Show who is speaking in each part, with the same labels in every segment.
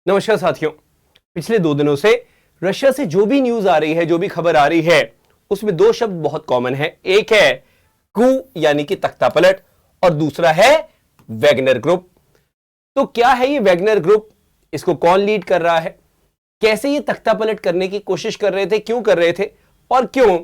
Speaker 1: नमस्कार साथियों, पिछले 2 दिनों से रशिया से जो भी न्यूज आ रही है, जो भी खबर आ रही है, उसमें 2 शब्द बहुत कॉमन है। एक है कू यानी कि तख्तापलट और दूसरा है वैगनर ग्रुप। तो क्या है ये वैगनर ग्रुप? इसको कौन लीड कर रहा है? कैसे ये तख्तापलट करने की कोशिश कर रहे थे? क्यों कर रहे थे? और क्यों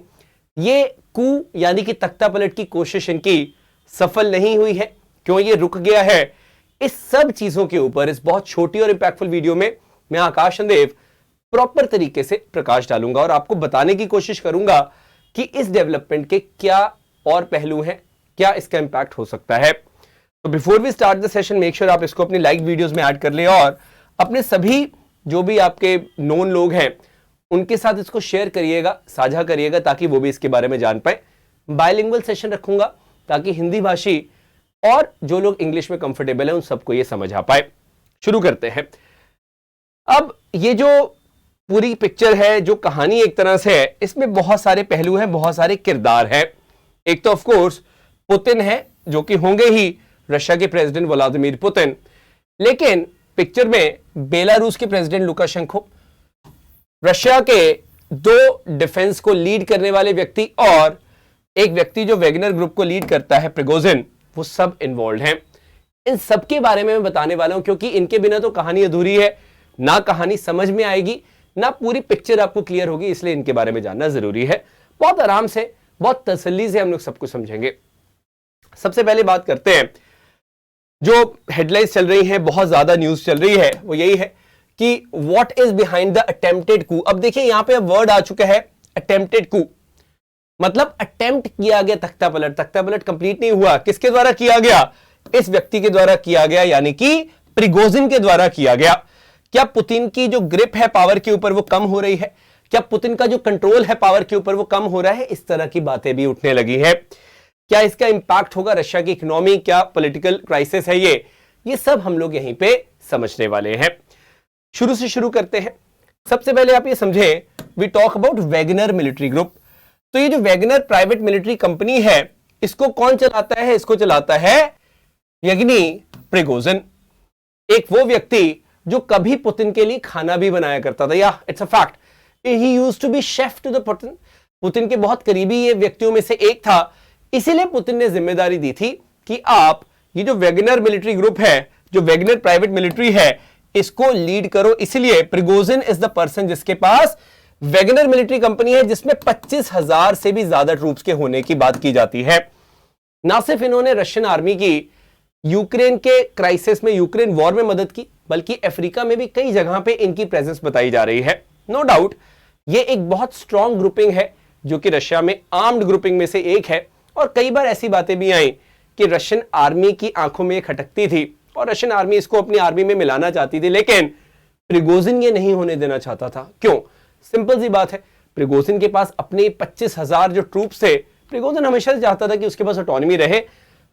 Speaker 1: ये कू यानी कि तख्तापलट की कोशिश इनकी सफल नहीं हुई है? क्यों ये रुक गया है? इस सब चीजों के ऊपर इस बहुत छोटी और इंपैक्टफुल वीडियो में मैं आकाश चंदेव प्रॉपर तरीके से प्रकाश डालूंगा और आपको बताने की कोशिश करूंगा कि इस डेवलपमेंट के क्या और पहलू हैं, क्या इसका इंपैक्ट हो सकता है। तो before we start the session, make sure आप इसको अपनी लाइक वीडियोस में ऐड कर लें और अपने सभी जो भी आपके नोन लोग हैं उनके साथ इसको शेयर करिएगा, साझा करिएगा, ताकि वो भी इसके बारे में जान पाए। बायलिंगुअल सेशन रखूंगा ताकि हिंदी भाषी और जो लोग इंग्लिश में कंफर्टेबल है उन सबको ये समझ आ पाए। शुरू करते हैं। अब ये जो पूरी पिक्चर है, जो कहानी एक तरह से है, इसमें बहुत सारे पहलू हैं, बहुत सारे किरदार हैं। एक तो ऑफ कोर्स पुतिन है, जो कि होंगे ही रशिया के प्रेसिडेंट व्लादिमीर पुतिन, लेकिन पिक्चर में बेलारूस के प्रेसिडेंट लुकाशेंको, रशिया के 2 डिफेंस को लीड करने वाले व्यक्ति और एक व्यक्ति जो वैगनर ग्रुप को लीड करता है, प्रिगोजिन, वो सब इन्वॉल्व हैं। इन सब के बारे में मैं बताने वाला हूं, क्योंकि इनके बिना तो कहानी अधूरी है, ना कहानी समझ में आएगी, ना पूरी पिक्चर आपको क्लियर होगी, इसलिए इनके बारे में जानना जरूरी है। बहुत आराम से, बहुत तसल्ली से हम लोग सब कुछ समझेंगे। सबसे पहले बात करते हैं, जो हेडलाइंस चल रही हैं, बहुत ज्यादा न्यूज चल रही है, वो यही है कि what is behind the attempted coup. अब देखिए यहां पे वर्ड आ चुका है अटेम्प्टेड कू, मतलब अटेम्प्ट किया गया तख्तापलट। तख्तापलट कंप्लीट नहीं हुआ, किसके द्वारा किया गया? इस व्यक्ति के द्वारा किया गया, यानी कि प्रिगोजिन के द्वारा किया गया। क्या पुतिन की जो ग्रिप है पावर के ऊपर वो कम हो रही है? क्या पुतिन का जो कंट्रोल है पावर के ऊपर वो कम हो रहा है? इस तरह की बातें भी उठने लगी है। क्या इसका इंपैक्ट होगा रशिया की इकोनॉमी? क्या पॉलिटिकल क्राइसिस है ये सब हम लोग यहीं पे समझने वाले हैं। शुरू से शुरू करते हैं। सबसे पहले आप ये समझें, we talk about Wagner military group. तो ये जो वैगनर प्राइवेट मिलिट्री कंपनी है, इसको कौन चलाता है? इसको चलाता है यवगेनी प्रिगोजिन, एक वो व्यक्ति जो कभी पुतिन के लिए खाना भी बनाया करता था। या it's a fact, he used to be chef to the Putin. Putin के बहुत करीबी ये व्यक्तियों में से एक था। इसीलिए पुतिन ने जिम्मेदारी दी थी कि आप ये जो वैगनर मिलिट्री ग्रुप है, जो वैगनर प्राइवेट मिलिट्री है, इसको लीड करो। इसलिए प्रिगोजिन इज द पर्सन जिसके पास वैगनर मिलिट्री कंपनी है, जिसमें 25,000 से भी ज्यादा ट्रूप्स के होने की बात की जाती है। ना सिर्फ इन्होंने रशियन आर्मी की यूक्रेन के क्राइसिस में, यूक्रेन वॉर में मदद की, बल्कि अफ्रीका में भी कई जगह पे इनकी प्रेजेंस बताई जा रही है। नो डाउट ये एक बहुत स्ट्रॉन्ग ग्रुपिंग है, जो कि रशिया में आर्म्ड ग्रुपिंग में से एक है। और कई बार ऐसी बातें भी आई कि रशियन आर्मी की आंखों में खटकती थी और रशियन आर्मी इसको अपनी आर्मी में मिलाना चाहती थी, लेकिन प्रिगोजिन ये नहीं होने देना चाहता था। क्यों? सिंपल सी बात है, प्रिगोजिन के पास अपने 25,000 जो ट्रूप्स थे। प्रिगोजिन हमेशा चाहता था कि उसके पास ऑटोनॉमी रहे,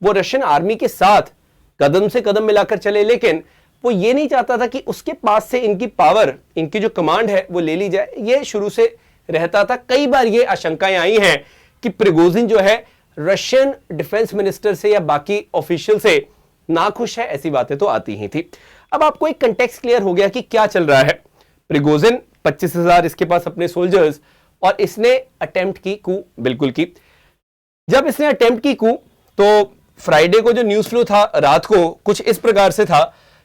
Speaker 1: वो रशियन आर्मी के साथ कदम से कदम मिलाकर चले, लेकिन वो ये नहीं चाहता था कि उसके पास से इनकी पावर, इनकी जो कमांड है वो ले ली जाए। ये शुरू से रहता था। कई बार ये आशंकाएं आई हैं कि प्रिगोजिन जो है रशियन डिफेंस मिनिस्टर से या बाकी ऑफिशियल से नाखुश है, ऐसी बातें तो आती ही थी। अब आपको एक कंटेक्स्ट क्लियर हो गया कि क्या चल रहा है। प्रिगोजिन 25,000 इसके पास अपने सोल्जर्स, और इसने अटेम्प्ट की कू, बिल्कुल की। जब इसने अटेम्प्ट की कू, तो फ्राइडे को जो न्यूज फ्लो था रात को कुछ इस प्रकार से था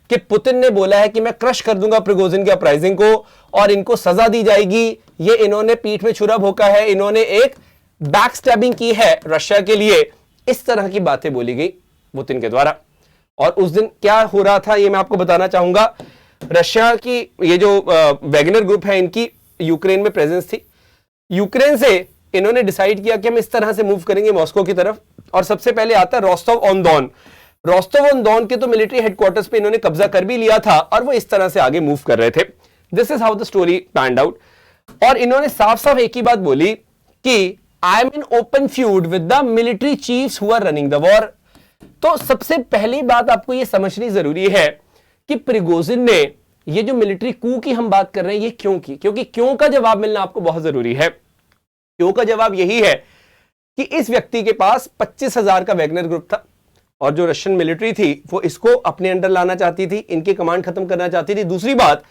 Speaker 1: कि पुतिन ने बोला है कि मैं क्रश कर दूंगा प्रिगोजिन के अपराइजिंग को और इनको सजा दी जाएगी। ये इन्होंने पीठ में छुरा भोंका है, इन्होंने एक बैक स्टैबिंग की है रशिया के लिए। इस तरह की बातें बोली गई पुतिन के द्वारा। और उस दिन क्या हो रहा था ये मैं आपको बताना चाहूंगा। रशिया की ये जो वैगनर ग्रुप है, इनकी यूक्रेन में प्रेजेंस थी। यूक्रेन से इन्होंने डिसाइड किया कि हम इस तरह से मूव करेंगे मॉस्को की तरफ, और सबसे पहले आता है Rostov on Don. Rostov on Don के तो मिलिट्री हेडक्वार्टर्स पे इन्होंने कब्जा कर भी लिया था और वो इस तरह से आगे मूव कर रहे थे। This is how the story panned out. और इन्होंने साफ साफ एक ही बात बोली कि I am in open feud with the military chiefs who are running the war. तो सबसे पहली बात आपको यह समझनी जरूरी है कि प्रिगोजिन ने ये जो मिलिट्री कू की हम बात कर रहे हैं ये क्यों की, क्योंकि क्यों का जवाब मिलना आपको बहुत जरूरी है। क्यों का जवाब यही है कि इस व्यक्ति के पास 25,000 का वैगनर ग्रुप था, और जो रशियन मिलिट्री थी वो इसको अपने अंडर लाना चाहती थी, इनकी कमांड खत्म करना चाहती थी। दूसरी बात,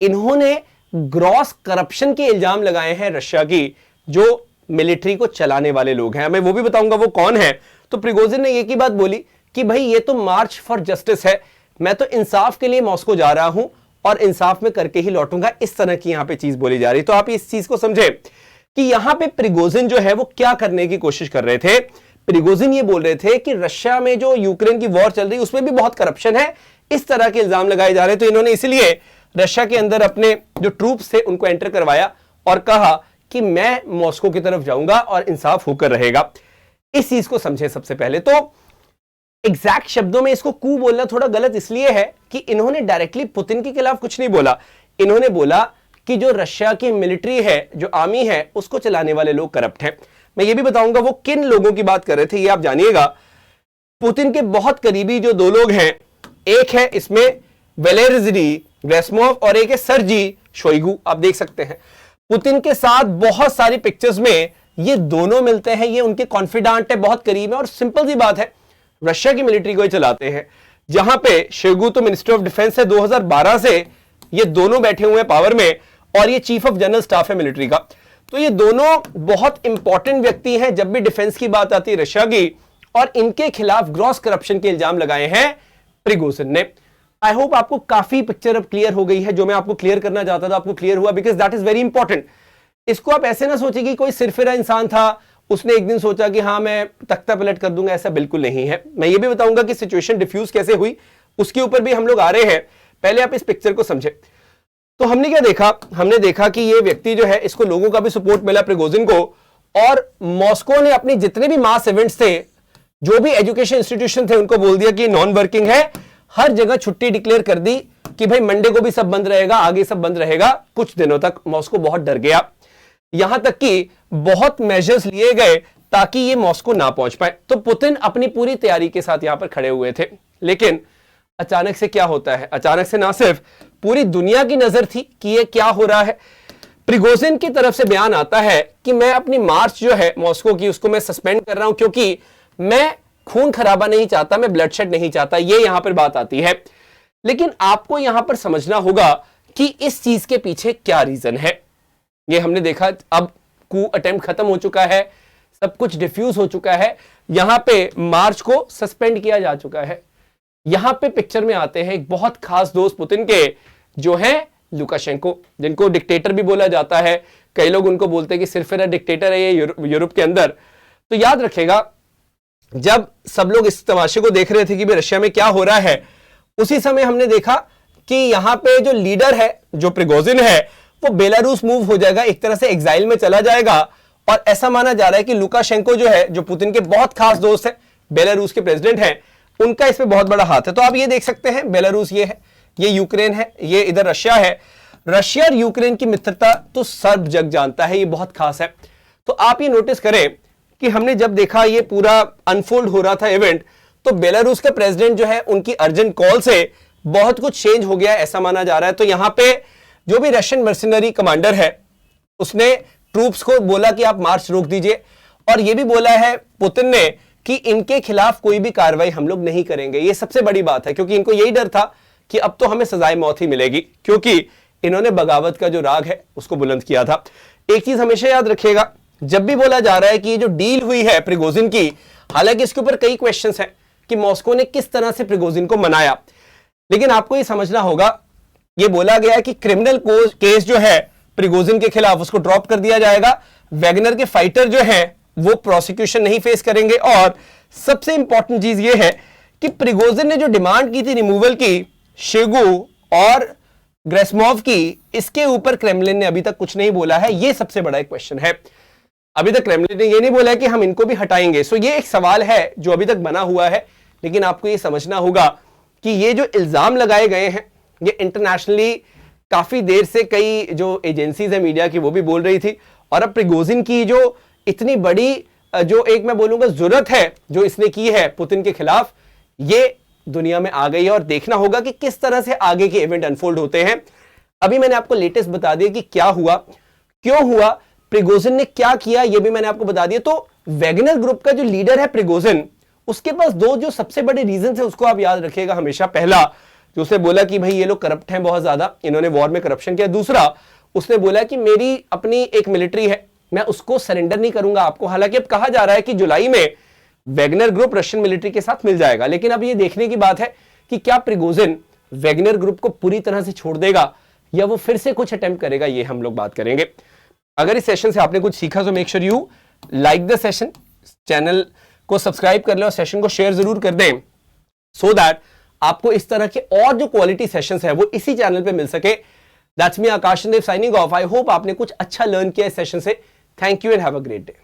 Speaker 1: इन्होंने ग्रॉस करप्शन के इल्जाम लगाए हैं रशिया की जो मिलिट्री को चलाने वाले लोग हैं। मैं वो भी बताऊंगा वो कौन है। तो प्रिगोजिन ने एक ही बात बोली कि भाई ये तो मार्च फॉर जस्टिस है, मैं तो इंसाफ के लिए मॉस्को जा रहा हूं और इंसाफ में करके ही लौटूंगा। इस तरह की यहां पे चीज बोली जा रही। तो आप इस चीज को समझे कि यहां पे प्रिगोजिन जो है वो क्या करने की कोशिश कर रहे थे। प्रिगोजिन ये बोल रहे थे कि रशिया में जो यूक्रेन की वॉर चल रही है उसमें भी बहुत करप्शन है, इस तरह के इल्जाम लगाए जा रहे हैं। तो इन्होंने इसलिए रशिया के अंदर अपने जो ट्रूप्स थे उनको एंटर करवाया और कहा कि मैं मॉस्को की तरफ जाऊंगा और इंसाफ होकर रहेगा। इस चीज को समझे सबसे पहले। तो एग्जैक्ट शब्दों में इसको कू बोलना थोड़ा गलत इसलिए है कि इन्होंने डायरेक्टली पुतिन के खिलाफ कुछ नहीं बोला। इन्होंने बोला कि जो रशिया की मिलिट्री है, जो आर्मी है, उसको चलाने वाले लोग करप्ट हैं। मैं ये भी बताऊंगा वो किन लोगों की बात कर रहे थे, ये आप जानिएगा। पुतिन के बहुत करीबी जो दो लोग हैं, एक है इसमें वैलेरी गेरासिमोव और एक है सर्जी शोइगु। आप देख सकते हैं पुतिन के साथ बहुत सारी पिक्चर्स में ये दोनों मिलते हैं, ये उनके कॉन्फिडेंट है, बहुत करीब है। और सिंपल सी बात है, रशिया की मिलिट्री को ही चलाते हैं। जहां पे शोइगु तो मिनिस्टर ऑफ डिफेंस है, 2012 से ये दोनों बैठे हुए हैं पावर में, और ये चीफ ऑफ जनरल स्टाफ है मिलिट्री का। तो ये दोनों बहुत इंपॉर्टेंट व्यक्ति हैं जब भी डिफेंस की बात आती है रशिया की, और इनके खिलाफ ग्रॉस करप्शन के इल्जाम लगाए हैं प्रिगोजिन ने। आई होप आपको काफी पिक्चर अब क्लियर हो गई है। जो मैं आपको क्लियर करना चाहता था आपको क्लियर हुआ, because that is very important. इसको आप ऐसे ना सोचिए कि कोई सिरफिरा इंसान था, उसने एक दिन सोचा कि हाँ मैं तख्ता पलट कर दूंगा, ऐसा बिल्कुल नहीं है। मैं ये भी बताऊंगा कि सिचुएशन डिफ्यूज कैसे हुई, उसके ऊपर भी हम लोग आ रहे हैं। पहले आप इस पिक्चर को समझे। तो हमने क्या देखा, हमने देखा कि ये व्यक्ति जो है, इसको लोगों का भी सपोर्ट मिला प्रिगोजिन को, और मॉस्को ने अपने जितने भी मास इवेंट्स थे, जो भी एजुकेशन इंस्टीट्यूशन थे, उनको बोल दिया कि नॉन वर्किंग है। हर जगह छुट्टी डिक्लेयर कर दी कि भाई मंडे को भी सब बंद रहेगा, आगे सब बंद रहेगा। कुछ दिनों तक मॉस्को बहुत डर गया, यहां तक कि बहुत मेजर्स लिए गए ताकि ये मॉस्को ना पहुंच पाए। तो पुतिन अपनी पूरी तैयारी के साथ यहां पर खड़े हुए थे। लेकिन अचानक से क्या होता है, अचानक से ना सिर्फ पूरी दुनिया की नजर थी कि ये क्या हो रहा है, प्रिगोजिन की तरफ से बयान आता है कि मैं अपनी मार्च जो है मॉस्को की, उसको मैं सस्पेंड कर रहा हूं क्योंकि मैं खून खराबा नहीं चाहता, मैं ब्लडशेड नहीं चाहता। ये यहां पर बात आती है। लेकिन आपको यहां पर समझना होगा कि इस चीज के पीछे क्या रीजन है। ये हमने देखा, अब कू अटेम्प्ट खत्म हो चुका है, सब कुछ डिफ्यूज हो चुका है, यहां पे मार्च को सस्पेंड किया जा चुका है। यहां पे पिक्चर में आते हैं एक बहुत खास दोस्त पुतिन के, जो है लुकाशेंको, जिनको डिक्टेटर भी बोला जाता है। कई लोग उनको बोलते हैं कि सिर्फ डिक्टेटर है ये यूरोप के अंदर। तो याद रखेगा, जब सब लोग इस तमाशे को देख रहे थे कि भाई रशिया में क्या हो रहा है, उसी समय हमने देखा कि यहां पे जो लीडर है, जो प्रिगोजिन है, वो बेलारूस मूव हो जाएगा, एक तरह से एग्जाइल में चला जाएगा। और ऐसा माना जा रहा है कि लुकाशेंको जो है, जो पुतिन के बहुत खास दोस्त है, बेलारूस के प्रेसिडेंट हैं, उनका इसमें बहुत बड़ा हाथ है। तो आप ये देख सकते हैं, बेलारूस ये है, ये यूक्रेन है, ये इधर रशिया है। रशिया और यूक्रेन की मित्रता तो सर्व जग जानता है, ये बहुत खास है। तो आप ये नोटिस करें कि हमने जब देखा ये पूरा अनफोल्ड हो रहा था इवेंट, तो बेलारूस के प्रेसिडेंट जो है, उनकी अर्जेंट कॉल से बहुत कुछ चेंज हो गया, ऐसा माना जा रहा है। तो यहां पे जो भी रशियन मर्सिनरी कमांडर है, उसने ट्रूप्स को बोला कि आप मार्च रोक दीजिए, और यह भी बोला है पुतिन ने कि इनके खिलाफ कोई भी कार्रवाई हम लोग नहीं करेंगे। यह सबसे बड़ी बात है, क्योंकि इनको यही डर था कि अब तो हमें सजाए मौत ही मिलेगी, क्योंकि इन्होंने बगावत का जो राग है उसको बुलंद किया था। एक चीज हमेशा याद रखिएगा, जब भी बोला जा रहा है कि ये जो डील हुई है प्रिगोजिन की, हालांकि इसके ऊपर कई क्वेश्चंस हैं कि मॉस्को ने किस तरह से प्रिगोजिन को मनाया, लेकिन आपको ये समझना होगा, ये बोला गया है कि क्रिमिनल केस जो है प्रिगोजिन के खिलाफ, उसको ड्रॉप कर दिया जाएगा। वैगनर के फाइटर जो है वो प्रोसिक्यूशन नहीं फेस करेंगे। और सबसे इंपॉर्टेंट चीज ये है कि प्रिगोजिन ने जो डिमांड की थी रिमूवल की, शोइगु और गेरासिमोव की, इसके ऊपर क्रेमलिन ने अभी तक कुछ नहीं बोला है। ये सबसे बड़ा एक क्वेश्चन है। अभी तक क्रेमलिन ने ये नहीं बोला है कि हम इनको भी हटाएंगे। सो ये एक सवाल है जो अभी तक बना हुआ है। लेकिन आपको ये समझना होगा कि ये जो इल्जाम लगाए गए हैं, ये इंटरनेशनली काफी देर से कई जो एजेंसीज है मीडिया की, वो भी बोल रही थी। और अब प्रिगोजिन की जो इतनी बड़ी जो एक मैं बोलूंगा जरूरत है जो इसने की है पुतिन के खिलाफ, ये दुनिया में आ गई है। और देखना होगा कि किस तरह से आगे के इवेंट अनफोल्ड होते हैं। अभी मैंने आपको लेटेस्ट बता दिया कि क्या हुआ, क्यों हुआ, प्रिगोजिन ने क्या किया, ये भी मैंने आपको बता दिया। तो वैगनर ग्रुप का जो लीडर है प्रिगोजिन, उसके पास दो जो सबसे बड़े रीजन है उसको आप याद रखिएगा हमेशा। पहला, जो उसने बोला कि भाई ये लोग करप्ट हैं बहुत ज्यादा, इन्होंने वॉर में करप्शन किया। दूसरा, उसने बोला कि मेरी अपनी एक मिलिट्री है, मैं उसको सरेंडर नहीं करूंगा आपको। हालांकि अब कहा जा रहा है कि जुलाई में वैगनर ग्रुप रशियन मिलिट्री के साथ मिल जाएगा, लेकिन अब ये देखने की बात है कि क्या प्रिगोजिन वैगनर ग्रुप को पूरी तरह से छोड़ देगा या वो फिर से कुछ अटेम्प्ट करेगा, ये हम लोग बात करेंगे। अगर इस सेशन से आपने कुछ सीखा तो make sure you like the session, channel को सब्सक्राइब कर लें और सेशन को शेयर जरूर कर दें, सो दैट आपको इस तरह के और जो क्वालिटी सेशंस है वो इसी चैनल पे मिल सके। That's me Akash Dev signing off. I hope आपने कुछ अच्छा लर्न किया इस सेशन से। Thank you and have a great day.